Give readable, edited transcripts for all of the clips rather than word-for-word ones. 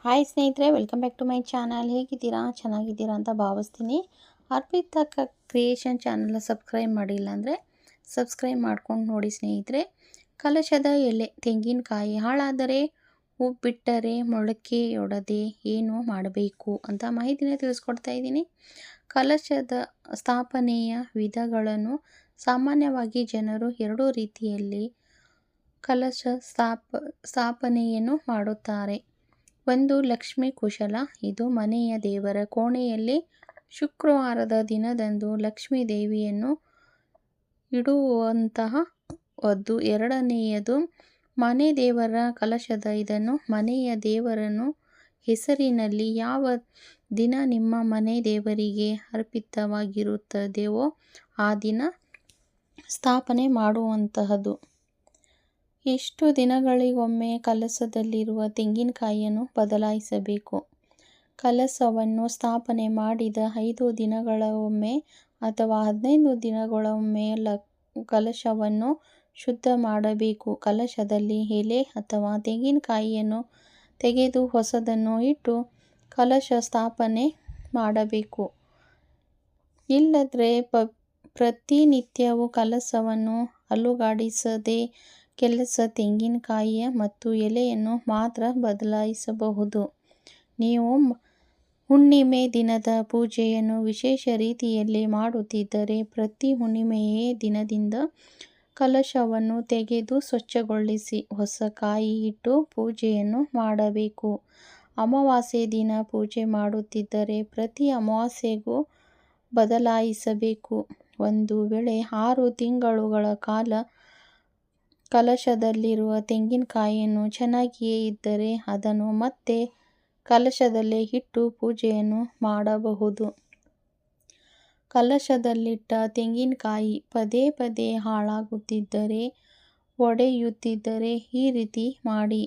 Hi ಸ್ನೇಹಿತರೆ, welcome back to my channel. ಹೇಗಿದ್ದೀರಾ? ಚೆನ್ನಾಗಿದ್ದೀರಾ ಅಂತ ಭಾವಿಸ್ತೀನಿ. ಅರ್ಪಿತಾ ಕ್ರಿಯೇಷನ್ ಚಾನಲ್ನ ಸಬ್ಸ್ಕ್ರೈಬ್ ಮಾಡಿಲ್ಲ ಅಂದರೆ ಸಬ್ಸ್ಕ್ರೈಬ್ ಮಾಡ್ಕೊಂಡು ನೋಡಿ ಸ್ನೇಹಿತರೆ. ಕಲಶದ ಎಲೆ ತೆಂಗಿನಕಾಯಿ ಹಾಳಾದರೆ ಉಬ್ಬಿಟ್ಟರೆ ಮೊಳಕೆಯೊಡದೆ ಏನು ಮಾಡಬೇಕು ಅಂತ ಮಾಹಿತಿನ ತಿಳಿಸ್ಕೊಡ್ತಾ ಇದ್ದೀನಿ. ಕಲಶದ ಸ್ಥಾಪನೆಯ ವಿಧಗಳನ್ನು ಸಾಮಾನ್ಯವಾಗಿ ಜನರು ಎರಡು ರೀತಿಯಲ್ಲಿ ಕಲಶ ಸ್ಥಾಪನೆಯನ್ನು ಮಾಡುತ್ತಾರೆ. ಒಂದು ಲಕ್ಷ್ಮೀ ಕುಶಲ. ಇದು ಮನೆಯ ದೇವರ ಕೋಣೆಯಲ್ಲಿ ಶುಕ್ರವಾರದ ದಿನದಂದು ಲಕ್ಷ್ಮೀ ದೇವಿಯನ್ನು ಇಡುವಂತಹದ್ದು. ಎರಡನೆಯದು ಮನೆ ದೇವರ ಕಲಶದ. ಇದನ್ನು ಮನೆಯ ದೇವರನ್ನು ಹೆಸರಿನಲ್ಲಿ ಯಾವ ದಿನ ನಿಮ್ಮ ಮನೆ ದೇವರಿಗೆ ಅರ್ಪಿತವಾಗಿರುತ್ತದೆಯೋ ಆ ದಿನ ಸ್ಥಾಪನೆ ಮಾಡುವಂತಹದ್ದು. ಎಷ್ಟು ದಿನಗಳಿಗೊಮ್ಮೆ ಕಲಶದಲ್ಲಿರುವ ತೆಂಗಿನಕಾಯಿಯನ್ನು ಬದಲಾಯಿಸಬೇಕು? ಕಲಶವನ್ನು ಸ್ಥಾಪನೆ ಮಾಡಿದ 5 ದಿನಗಳೊಮ್ಮೆ ಅಥವಾ 15 ದಿನಗಳೊಮ್ಮೆ ಕಲಶವನ್ನು ಶುದ್ಧ ಮಾಡಬೇಕು. ಕಲಶದಲ್ಲಿ ಎಲೆ ಅಥವಾ ತೆಂಗಿನಕಾಯಿಯನ್ನು ತೆಗೆದು ಹೊಸದನ್ನು ಇಟ್ಟು ಕಲಶ ಸ್ಥಾಪನೆ ಮಾಡಬೇಕು. ಇಲ್ಲದ್ರೆ ಪ್ರತಿನಿತ್ಯವೂ ಕಲಶವನ್ನು ಅಲುಗಾಡಿಸದೆ ಕೆಲಸ ತೆಂಗಿನಕಾಯಿಯ ಮತ್ತು ಎಲೆಯನ್ನು ಮಾತ್ರ ಬದಲಾಯಿಸಬಹುದು. ನೀವು ಹುಣ್ಣಿಮೆ ದಿನದ ಪೂಜೆಯನ್ನು ವಿಶೇಷ ರೀತಿಯಲ್ಲಿ ಮಾಡುತ್ತಿದ್ದರೆ ಪ್ರತಿ ಹುಣ್ಣಿಮೆಯ ದಿನದಿಂದ ಕಲಶವನ್ನು ತೆಗೆದು ಸ್ವಚ್ಛಗೊಳಿಸಿ ಹೊಸ ಕಾಯಿ ಇಟ್ಟು ಪೂಜೆಯನ್ನು ಮಾಡಬೇಕು. ಅಮಾವಾಸ್ಯೆ ದಿನ ಪೂಜೆ ಮಾಡುತ್ತಿದ್ದರೆ ಪ್ರತಿ ಅಮಾವಾಸ್ಯೆಗೂ ಬದಲಾಯಿಸಬೇಕು. ಒಂದು ವೇಳೆ 6 ತಿಂಗಳುಗಳ ಕಾಲ ಕಲಶದಲ್ಲಿರುವ ತೆಂಗಿನಕಾಯಿಯನ್ನು ಚೆನ್ನಾಗಿಯೇ ಇದ್ದರೆ ಅದನ್ನು ಮತ್ತೆ ಕಲಶದಲ್ಲೇ ಇಟ್ಟು ಪೂಜೆಯನ್ನು ಮಾಡಬಹುದು. ಕಲಶದಲ್ಲಿಟ್ಟ ತೆಂಗಿನಕಾಯಿ ಪದೇ ಪದೇ ಹಾಳಾಗುತ್ತಿದ್ದರೆ, ಒಡೆಯುತ್ತಿದ್ದರೆ ಈ ರೀತಿ ಮಾಡಿ.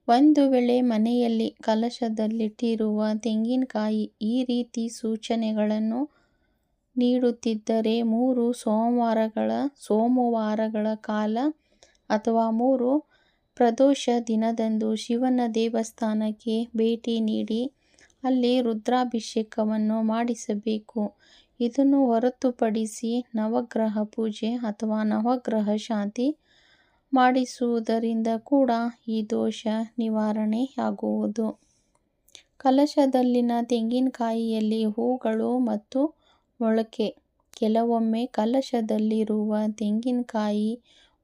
ಒಂದು ವೇಳೆ ಮನೆಯಲ್ಲಿ ಕಲಶದಲ್ಲಿಟ್ಟಿರುವ ತೆಂಗಿನಕಾಯಿ ಈ ರೀತಿ ಸೂಚನೆಗಳನ್ನು ನೀಡುತ್ತಿದ್ದರೆ 3 ಸೋಮವಾರಗಳ ಕಾಲ ಅಥವಾ 3 ಪ್ರದೋಷ ದಿನದಂದು ಶಿವನ ದೇವಸ್ಥಾನಕ್ಕೆ ಭೇಟಿ ನೀಡಿ ಅಲ್ಲಿ ರುದ್ರಾಭಿಷೇಕವನ್ನು ಮಾಡಿಸಬೇಕು. ಇದನ್ನು ಹೊರತುಪಡಿಸಿ ನವಗ್ರಹ ಪೂಜೆ ಅಥವಾ ನವಗ್ರಹ ಶಾಂತಿ ಮಾಡಿಸುವುದರಿಂದ ಕೂಡ ಈ ದೋಷ ನಿವಾರಣೆಯಾಗುವುದು. ಕಲಶದಲ್ಲಿನ ತೆಂಗಿನಕಾಯಿಯಲ್ಲಿ ಹೂಗಳು ಮತ್ತು ಮೊಳಕೆ. ಕೆಲವೊಮ್ಮೆ ಕಲಶದಲ್ಲಿರುವ ತೆಂಗಿನಕಾಯಿ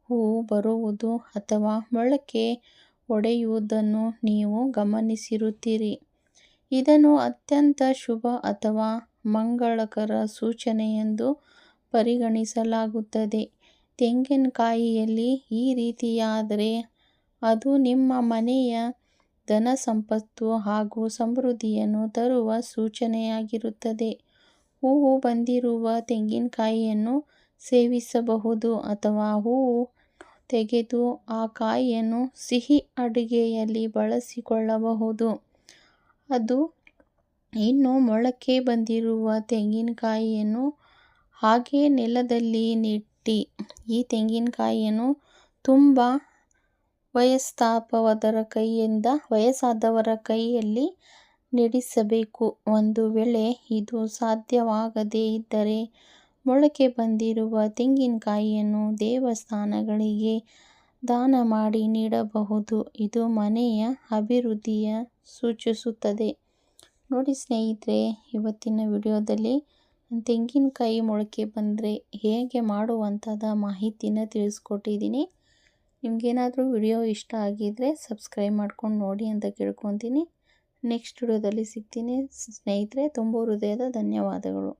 ಹೂ ಬರುವುದು ಅಥವಾ ಮೊಳಕೆ ಒಡೆಯುವುದನ್ನು ನೀವು ಗಮನಿಸಿರುತ್ತೀರಿ. ಇದನ್ನು ಅತ್ಯಂತ ಶುಭ ಅಥವಾ ಮಂಗಳಕರ ಸೂಚನೆಯೆಂದು ಪರಿಗಣಿಸಲಾಗುತ್ತದೆ. ತೆಂಗಿನಕಾಯಿಯಲ್ಲಿ ಈ ರೀತಿಯಾದರೆ ಅದು ನಿಮ್ಮ ಮನೆಯ ಧನ ಸಂಪತ್ತು ಹಾಗೂ ಸಮೃದ್ಧಿಯನ್ನು ತರುವ ಸೂಚನೆಯಾಗಿರುತ್ತದೆ. ಹೂವು ಬಂದಿರುವ ತೆಂಗಿನಕಾಯಿಯನ್ನು ಸೇವಿಸಬಹುದು ಅಥವಾ ಹೂವನ್ನು ತೆಗೆದು ಆ ಕಾಯಿಯನ್ನು ಸಿಹಿ ಅಡುಗೆಯಲ್ಲಿ ಬಳಸಿಕೊಳ್ಳಬಹುದು. ಅದು ಇನ್ನು ಮೊಳಕೆ ಬಂದಿರುವ ತೆಂಗಿನಕಾಯಿಯನ್ನು ಹಾಗೆ ನೆಲದಲ್ಲಿ ನೆಟ್ಟಿ ಈ ತೆಂಗಿನಕಾಯಿಯನ್ನು ತುಂಬ ವಯಸ್ಸಾದವರ ಕೈಯಲ್ಲಿ ನೆಡೆಸಬೇಕು. ಒಂದು ವೇಳೆ ಇದು ಸಾಧ್ಯವಾಗದೇ ಇದ್ದರೆ ಮೊಳಕೆ ಬಂದಿರುವ ತೆಂಗಿನಕಾಯಿಯನ್ನು ದೇವಸ್ಥಾನಗಳಿಗೆ ದಾನ ಮಾಡಿ ನೀಡಬಹುದು. ಇದು ಮನೆಯ ಅಭಿವೃದ್ಧಿಯ ಸೂಚಿಸುತ್ತದೆ. ನೋಡಿ ಸ್ನೇಹಿತರೆ, ಇವತ್ತಿನ ವಿಡಿಯೋದಲ್ಲಿ ತೆಂಗಿನಕಾಯಿ ಮೊಳಕೆ ಬಂದರೆ ಹೇಗೆ ಮಾಡುವಂಥದ್ದು ಮಾಹಿತಿನ ತಿಳಿಸ್ಕೊಟ್ಟಿದ್ದೀನಿ. ನಿಮಗೇನಾದರೂ ವಿಡಿಯೋ ಇಷ್ಟ ಆಗಿದ್ದರೆ ಸಬ್ಸ್ಕ್ರೈಬ್ ಮಾಡ್ಕೊಂಡು ನೋಡಿ ಅಂತ ಕೇಳ್ಕೊತೀನಿ. ನೆಕ್ಸ್ಟ್ ವಿಡಿಯೋದಲ್ಲಿ ಸಿಗ್ತೀನಿ ಸ್ನೇಹಿತರೆ. ತುಂಬ ಹೃದಯದ ಧನ್ಯವಾದಗಳು.